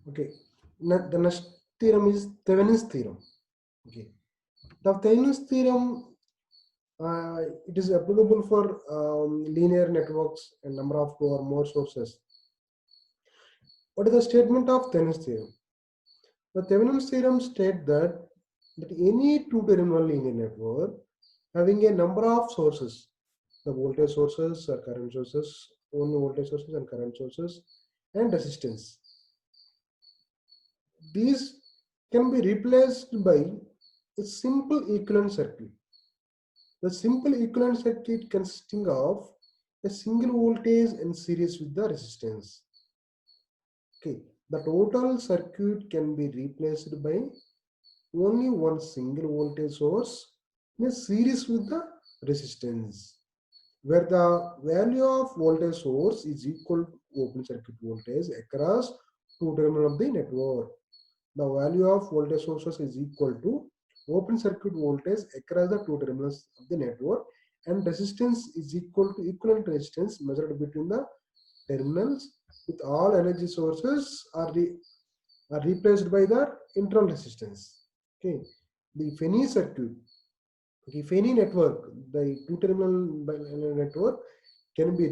Okay. The next theorem is Thevenin's theorem. Okay. The Thevenin's theorem, it is applicable for linear networks and number of two or more sources. What is the statement of Thevenin's theorem? The Thevenin's theorem states that any two-terminal linear network having a number of sources, the voltage sources or current sources, only voltage sources and current sources, and resistance. These can be replaced by a simple equivalent circuit. The simple equivalent circuit consisting of a single voltage in series with the resistance. Okay, the total circuit can be replaced by only one single voltage source in a series with the resistance, where the value of voltage source is equal to open circuit voltage across two terminals of the network. The value of voltage sources is equal to open circuit voltage across the two terminals of the network, and resistance is equal to equivalent resistance measured between the terminals with all energy sources are replaced by the internal resistance. Okay, the Feni circuit, okay, Feni network, the two-terminal network can be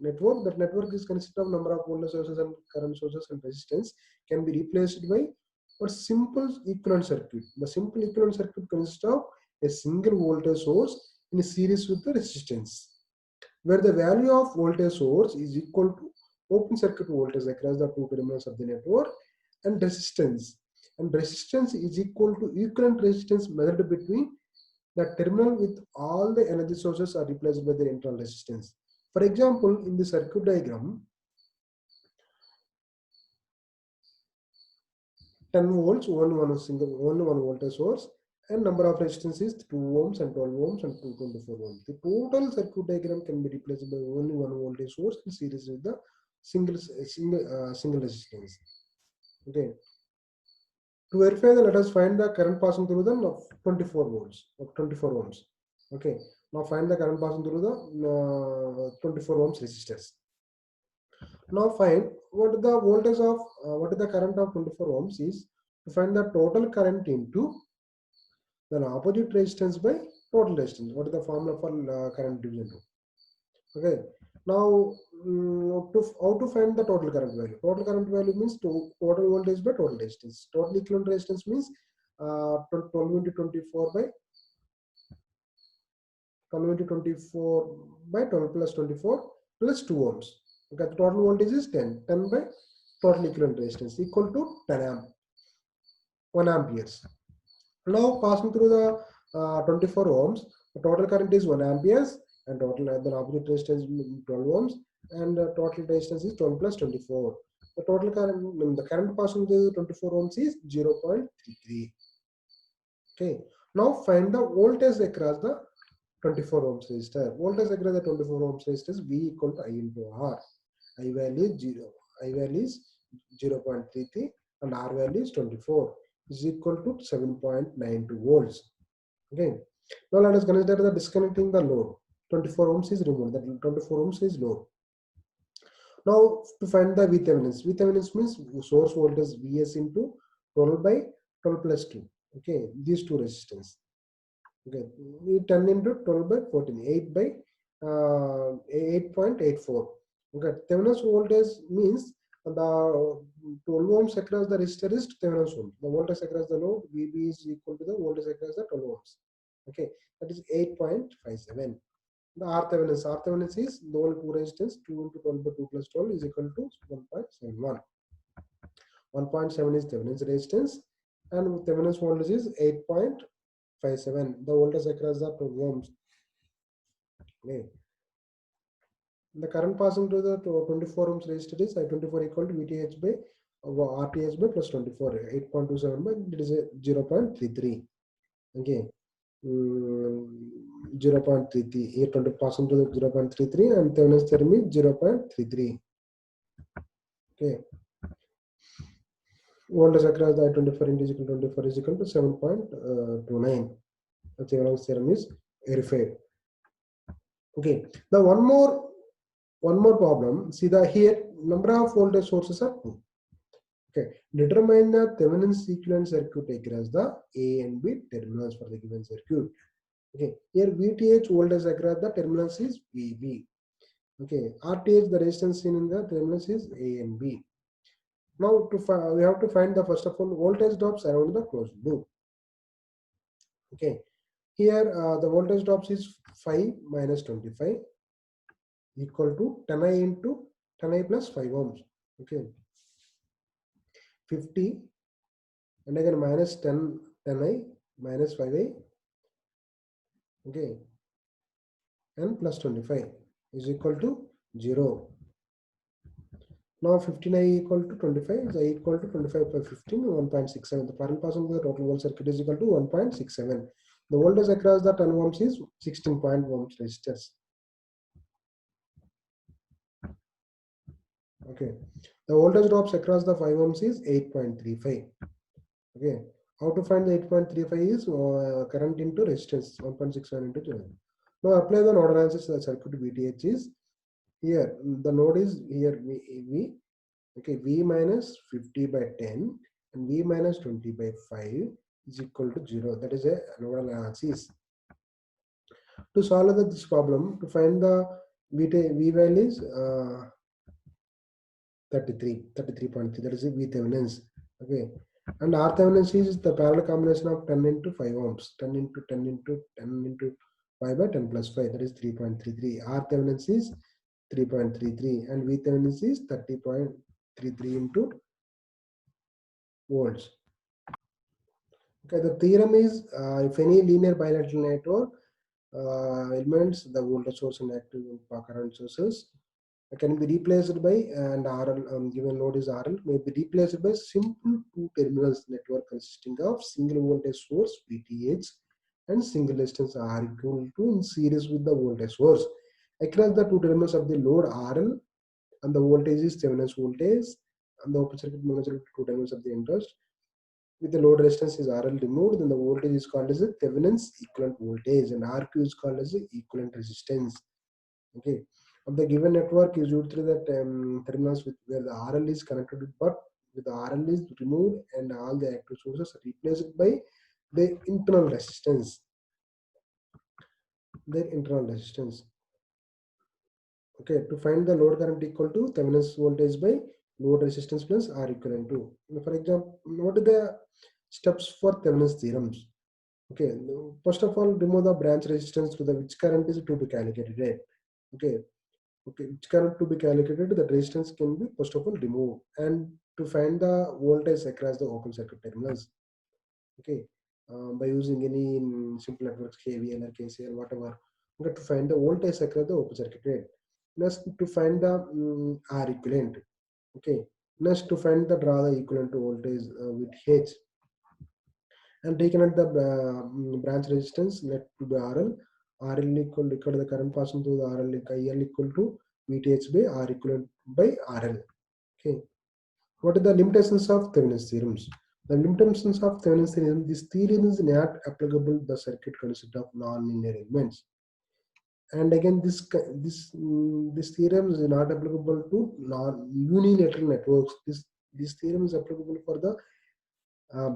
network. That network is consist of number of voltage sources and current sources and resistance can be replaced by a simple equivalent circuit. The simple equivalent circuit consists of a single voltage source in a series with the resistance, where the value of voltage source is equal to open circuit voltage across the two terminals of the network, and resistance. And resistance is equal to equivalent resistance measured between the terminal with all the energy sources are replaced by their internal resistance. For example, in the circuit diagram, 10 volts, only one voltage source, and number of resistance 2 ohms and 12 ohms and 224 ohms. The total circuit diagram can be replaced by only one voltage source in series with the single resistance. Okay. To verify that, let us find the current passing through the 24 volts of 24 ohms. Okay. Now find the current passing through the 24 ohms resistors. Now find what the voltage of what is the current of 24 ohms is to find the total current into the opposite resistance by total resistance. What is the formula for current division rule? Okay. Now how to find the total current value? Total current value means total voltage by total resistance. Total equivalent resistance means 12 into 24 by 12 into 24 by 12 plus 24 plus 2 ohms. Okay, the total voltage is 10. 10 by total equivalent resistance equal to 1 amperes. Now passing through the 24 ohms, the total current is 1 amperes and total the opposite resistance is 12 ohms and total resistance is 12 plus 24. The current passing through the 24 ohms is 0.33. Okay. Now find the voltage across the 24 ohms resistor. Voltage across the 24 ohms resistor is V equal to I into R. I value is 0. I value is 0.33 and R value is 24 is equal to 7.92 volts. Okay. Now let us consider the disconnecting the load. 24 ohms is removed. That 24 ohms is load. Now to find the VThevenin. VThevenin means source voltage Vs into 12 by 12 plus 2. Okay. These two resistance. Okay. We turn into 12 by 14. 8 by 8.84. Okay. Thevenin's voltage means the 12 ohms across the resistor is Thevenin's voltage. The voltage across the load VB is equal to the voltage across the 12 ohms. Okay, that is 8.57. The R Thevenin is the whole two resistance 2 into 12 by 2 plus 12 is equal to 1.71. 1.7 is Thevenin's resistance and Thevenin's voltage is 8.57. The voltage across the 12 ohms. Okay. The current passing to the 24 ohms resistor is I24 equal to VTH by RTH by plus 24, 8.27 by it is 0.33. Okay. 0.33, 820 passing to the 0.33 and Thevenin's theorem is 0.33. Okay. Voltage across the I24 into 24 is equal to 7.29. The Thevenin's theorem is verified. Okay. Now one more problem. See the here number of voltage sources are 2. Okay, determine the Thevenin's equivalent circuit across the A and B terminals for the given circuit. Okay, here VTH voltage across the terminals is VB. Okay, RTH the resistance seen in the terminals is A and B. Now we have to find the first of all voltage drops around the closed loop. Okay, here the voltage drops is 5 minus 25 equal to 10I into 10I plus 5 ohms. Okay, 50 and again minus 10I minus 5I, okay, and plus 25 is equal to 0. Now 15I equal to 25 is I equal to 25 by 15, 1.67. The current passing the total volt circuit is equal to 1.67. The voltage across the 10 ohms is 16 ohms resistors. Okay, the voltage drops across the 5 ohms is 8.35. Okay, how to find the 8.35 is current into resistance 1.67 into 0. Now apply the node analysis. The circuit VTH is here. The node is here V. Okay, V minus 50 by 10 and V minus 20 by 5 is equal to 0. That is a nodal analysis. To solve this problem, to find the V value is 33.3. That is a V Thevenin's. Okay, and R Thevenin's is the parallel combination of 10 into 5 ohms, 10 into 10 into 10 into 5 by 10 plus 5. That is 3.33. R Thevenin's is 3.33 and V Thevenin's is 30.33 into volts. Okay, the theorem is if any linear bilateral network elements, the voltage source and active current sources can be replaced by and RL given load is RL may be replaced by simple two terminals network consisting of single voltage source VTH and single resistance R equal to in series with the voltage source. Across the two terminals of the load RL and the voltage is Thevenin's voltage and the open circuit mono-circuit two terminals of the interest. With the load resistance is RL removed, then the voltage is called as a Thevenin's equivalent voltage and RQ is called as the equivalent resistance. Okay, of the given network is used through the terminals with where the RL is connected, but with the RL is removed and all the active sources are replaced by the internal resistance. Their internal resistance. Okay, to find the load current equal to Thevenin's voltage by load resistance plus R equivalent to. For example, what are the steps for Thevenin's theorems? Okay, first of all, remove the branch resistance to the which current is to be calculated. Okay, which current to be calculated, that resistance can be first of all removed, and to find the voltage across the open circuit terminals. Okay, by using any simple networks KVL or KCL whatever. Okay, to find the voltage across the open circuit rate. Next to find the R equivalent. Okay, next to find the draw the equivalent to voltage with H and reconnect the branch resistance let to the RL. RL equal to the current passing through the RL IL equal to VTH by R equivalent by RL. Okay, what are the limitations of Thevenin's theorems? The limitations of Thevenin's theorem: this theorem is not applicable to the circuit concept of non-linear elements. And again, this theorem is not applicable to non-unilateral networks. This theorem is applicable for the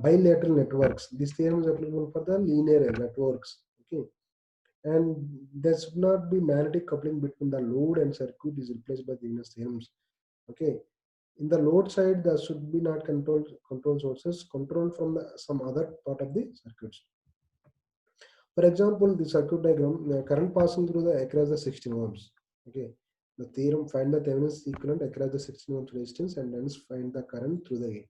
bilateral networks. This theorem is applicable for the linear networks. Okay, and there should not be magnetic coupling between the load and circuit is replaced by Thevenin's theorems. Okay, in the load side, there should be not control sources controlled from some other part of the circuits. For example, the circuit diagram, the current passing through the across the 16 ohms. Okay, the theorem find the Thevenin's equivalent across the 16 ohms resistance and then find the current through the gate.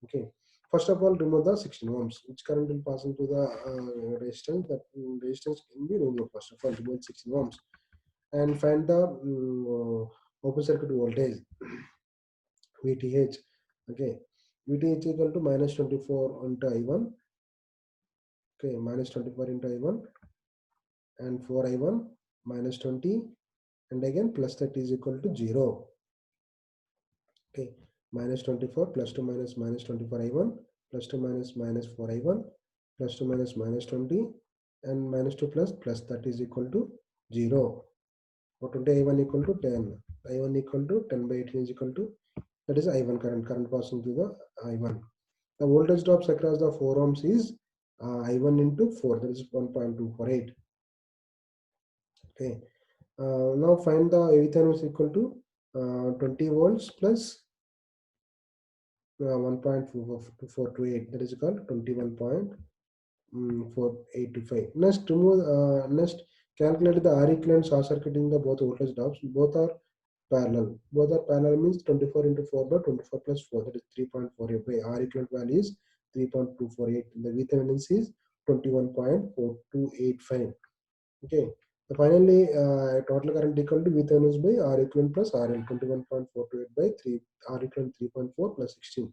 Okay, first of all, remove the 16 ohms. Which current will pass into the resistance? That resistance can be removed. First of all, remove 16 ohms and find the open circuit voltage VTH. Okay, VTH equal to minus 24 into I1. Okay, minus 24 into I1 and 4 I1 minus 20 and again plus 30 is equal to 0. Okay, minus 24 plus 2 minus minus 24 I1 plus 2 minus minus 4 I1 plus 2 minus minus 20 and minus 2 plus plus 30 is equal to 0. For 20 I1 equal to 10. I1 equal to 10 by 18 is equal to That is I1 current passing through the I1. The voltage drops across the 4 ohms is I1 into 4, that is 1.248. Okay. Now find the VThevenin is equal to 20 volts plus 1.428, that is called 21.485. Next calculate the R equivalent short circuiting the both voltage drops. Both are parallel. Both are parallel means 24 into 4 by 24 plus 4, that is 3.48 by R equivalent value is 3.248. The VThevenin is 21.4285. Okay. So finally, total current equal to VThevenin by R equivalent plus RL, 21.428 by 3 R equivalent 3.4 plus 16.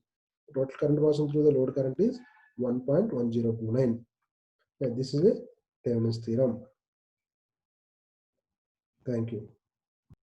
Total current passing through the load current is 1.1029. Yeah, this is a Thevenin's theorem. Thank you.